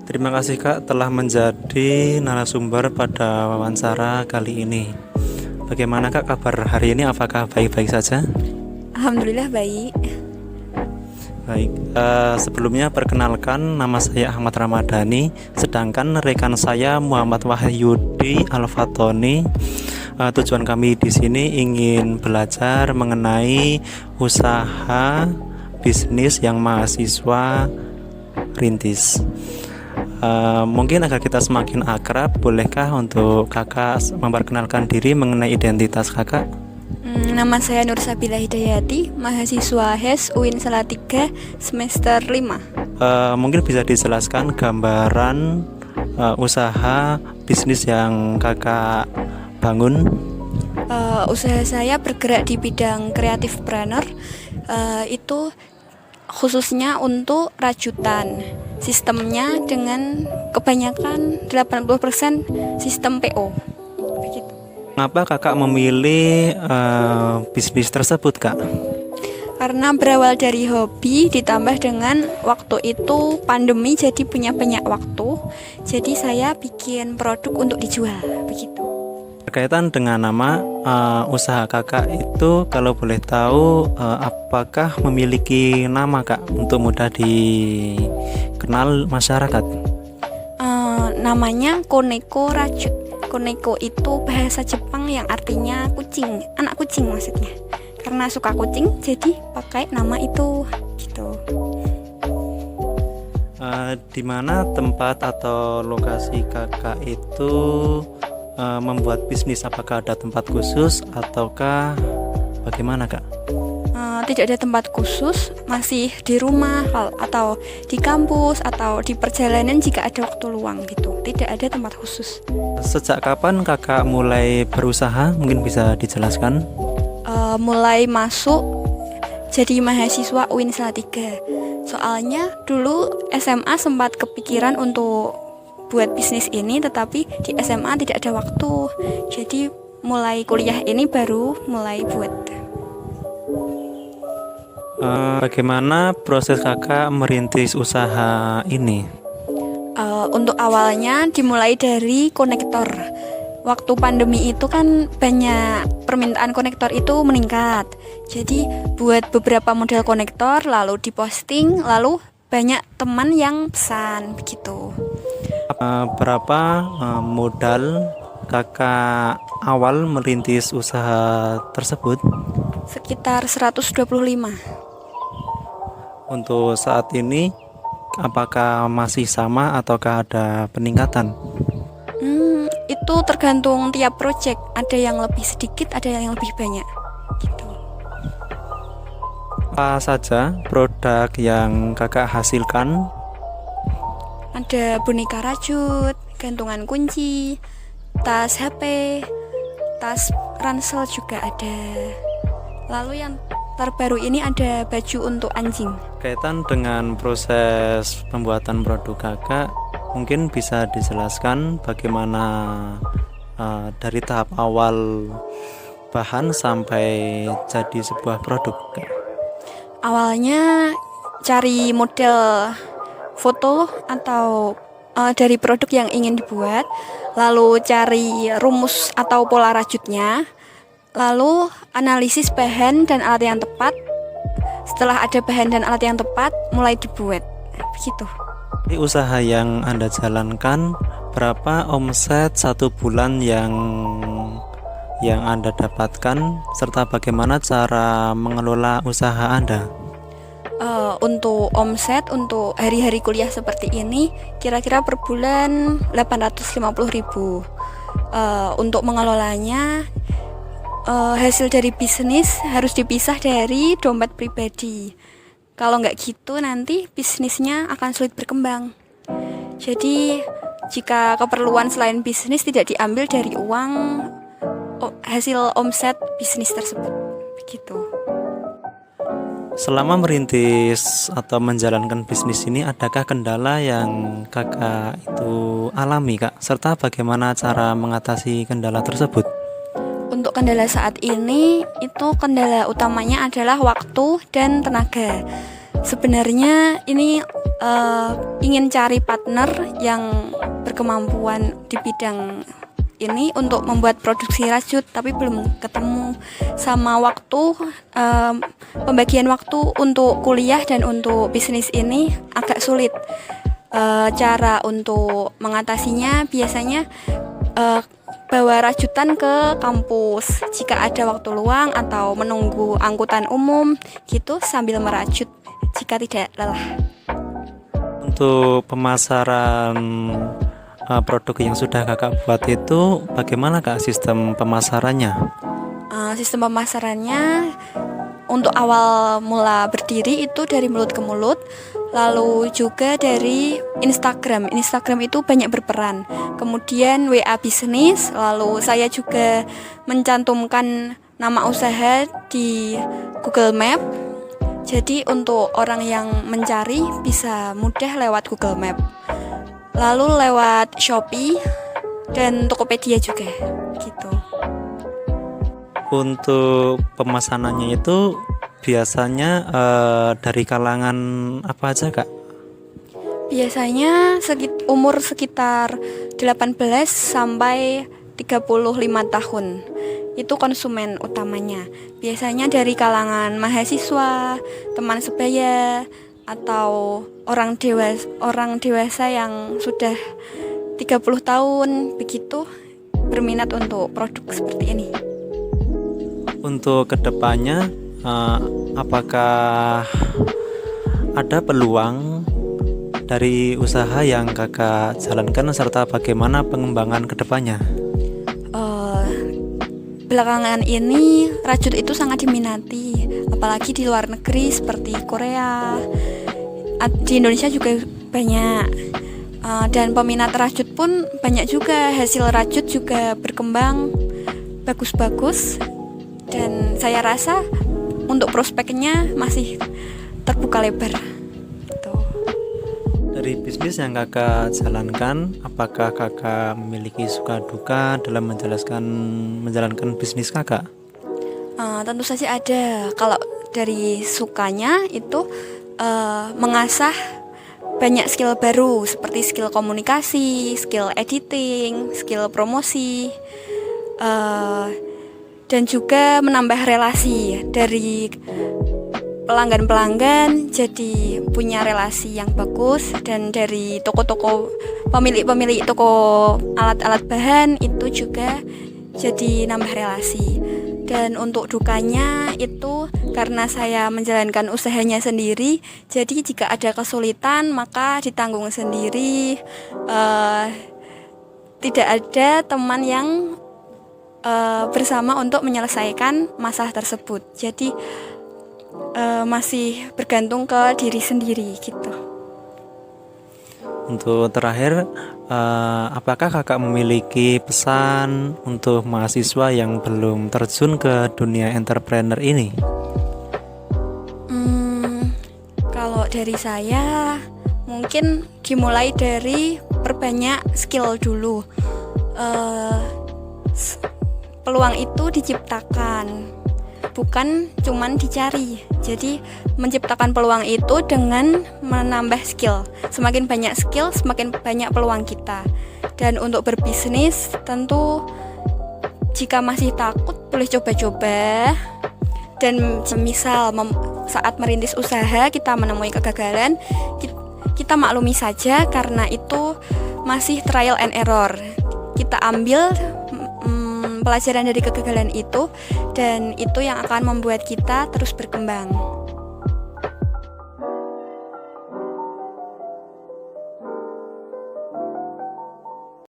Terima kasih Kak telah menjadi narasumber pada wawancara kali ini. Bagaimana Kak kabar hari ini? Apakah baik-baik saja? Alhamdulillah baik. Baik, sebelumnya perkenalkan, nama saya Ahmad Ramadhani, sedangkan rekan saya Muhammad Wahyudi Al-Fatoni. Tujuan kami di sini ingin belajar mengenai usaha bisnis yang mahasiswa rintis. Mungkin agar kita semakin akrab, bolehkah untuk kakak memperkenalkan diri mengenai identitas kakak? Nama saya Nur Sabila Hidayati, mahasiswa HES UIN Salatiga semester 5. Mungkin bisa dijelaskan gambaran usaha bisnis yang kakak bangun? Usaha saya bergerak di bidang kreatif planner, itu khususnya untuk rajutan. Sistemnya dengan kebanyakan 80% sistem PO. Begitu. Kenapa kakak memilih bisnis tersebut kak? Karena berawal dari hobi ditambah dengan waktu itu pandemi, jadi punya banyak waktu. Jadi saya bikin produk untuk dijual, begitu. Berkaitan dengan nama usaha kakak itu, kalau boleh tahu apakah memiliki nama kak untuk mudah dikenal masyarakat? Namanya Koneko Rajut. Koneko itu bahasa Jepang yang artinya kucing, anak kucing maksudnya. Karena suka kucing, jadi pakai nama itu gitu. Di mana tempat atau lokasi kakak itu membuat bisnis? Apakah ada tempat khusus ataukah bagaimana kak? Tidak ada tempat khusus, masih di rumah atau di kampus atau di perjalanan jika ada waktu luang gitu. Tidak ada tempat khusus. Sejak kapan kakak mulai berusaha? Mungkin bisa dijelaskan? Mulai masuk jadi mahasiswa UIN Salatiga. Soalnya dulu SMA sempat kepikiran untuk buat bisnis ini, tetapi di SMA tidak ada waktu. Jadi mulai kuliah ini baru mulai buat. Bagaimana proses kakak merintis usaha ini? Untuk awalnya dimulai dari konektor. Waktu pandemi itu kan banyak permintaan konektor itu meningkat. Jadi buat beberapa model konektor lalu diposting, lalu banyak teman yang pesan begitu. Berapa modal kakak awal merintis usaha tersebut? Sekitar 125. Untuk saat ini apakah masih sama ataukah ada peningkatan? Itu tergantung tiap project. Ada yang lebih sedikit, ada yang lebih banyak gitu. Apa saja produk yang kakak hasilkan? Ada boneka rajut, gantungan kunci, tas HP, tas ransel juga ada. Lalu yang terbaru ini ada baju untuk anjing. Kaitan dengan proses pembuatan produk kakak, mungkin bisa dijelaskan bagaimana dari tahap awal bahan sampai jadi sebuah produk. Awalnya cari model foto atau dari produk yang ingin dibuat, lalu cari rumus atau pola rajutnya, lalu analisis bahan dan alat yang tepat. Setelah ada bahan dan alat yang tepat, mulai dibuat. Begitu. Di usaha yang Anda jalankan, berapa omset satu bulan yang Anda dapatkan, serta bagaimana cara mengelola usaha Anda? Untuk omset untuk hari-hari kuliah seperti ini kira-kira per bulan 850.000. Untuk mengelolanya, hasil dari bisnis harus dipisah dari dompet pribadi. Kalau nggak gitu nanti bisnisnya akan sulit berkembang. Jadi jika keperluan selain bisnis tidak diambil dari uang hasil omset bisnis tersebut, begitu. Selama merintis atau menjalankan bisnis ini, adakah kendala yang kakak itu alami kak? Serta bagaimana cara mengatasi kendala tersebut? Untuk untuk kendala saat ini itu kendala utamanya adalah waktu dan tenaga. Sebenarnya ini ingin cari partner yang berkemampuan di bidang ini untuk membuat produksi rajut, tapi belum ketemu. Sama waktu, pembagian waktu untuk kuliah dan untuk bisnis ini agak sulit. Cara untuk mengatasinya biasanya bawa rajutan ke kampus jika ada waktu luang atau menunggu angkutan umum gitu sambil merajut jika tidak lelah. Untuk pemasaran produk yang sudah kakak buat itu bagaimana kak sistem pemasarannya? Sistem pemasarannya untuk awal mula berdiri itu dari mulut ke mulut, lalu juga dari Instagram. Instagram itu banyak berperan. Kemudian WA bisnis, lalu saya juga mencantumkan nama usaha di Google Map. Jadi untuk orang yang mencari bisa mudah lewat Google Map. Lalu lewat Shopee dan Tokopedia juga gitu. Untuk pemesanannya itu biasanya dari kalangan apa aja kak? Biasanya umur sekitar 18 sampai 35 tahun. Itu konsumen utamanya. Biasanya dari kalangan mahasiswa, teman sebaya, atau orang dewasa yang sudah 30 tahun begitu berminat untuk produk seperti ini. Untuk kedepannya apakah ada peluang dari usaha yang kakak jalankan serta bagaimana pengembangan kedepannya? Belakangan ini rajut itu sangat diminati, apalagi di luar negeri seperti Korea, di Indonesia juga banyak, dan peminat rajut pun banyak juga. Hasil rajut juga berkembang bagus-bagus, dan saya rasa untuk prospeknya masih terbuka lebar. Dari bisnis yang kakak jalankan, apakah kakak memiliki suka duka dalam menjalankan bisnis kakak? Tentu saja ada. Kalau dari sukanya itu mengasah banyak skill baru seperti skill komunikasi, skill editing, skill promosi, dan juga menambah relasi dari pelanggan-pelanggan, jadi punya relasi yang bagus, dan dari toko-toko pemilik toko alat-alat bahan itu juga jadi nambah relasi. Dan untuk dukanya itu karena saya menjalankan usahanya sendiri, jadi jika ada kesulitan maka ditanggung sendiri. Tidak ada teman yang bersama untuk menyelesaikan masalah tersebut. Jadi masih bergantung ke diri sendiri gitu. Untuk terakhir, apakah kakak memiliki pesan untuk mahasiswa yang belum terjun ke dunia entrepreneur ini? Kalau dari saya mungkin dimulai dari perbanyak skill dulu. Peluang itu diciptakan, bukan cuman dicari. Jadi menciptakan peluang itu dengan menambah skill. Semakin banyak skill, semakin banyak peluang kita. Dan untuk berbisnis tentu jika masih takut boleh coba-coba. Dan semisal saat merintis usaha kita menemui kegagalan, kita maklumi saja karena itu masih trial and error. Kita ambil pelajaran dari kegagalan itu, dan itu yang akan membuat kita terus berkembang.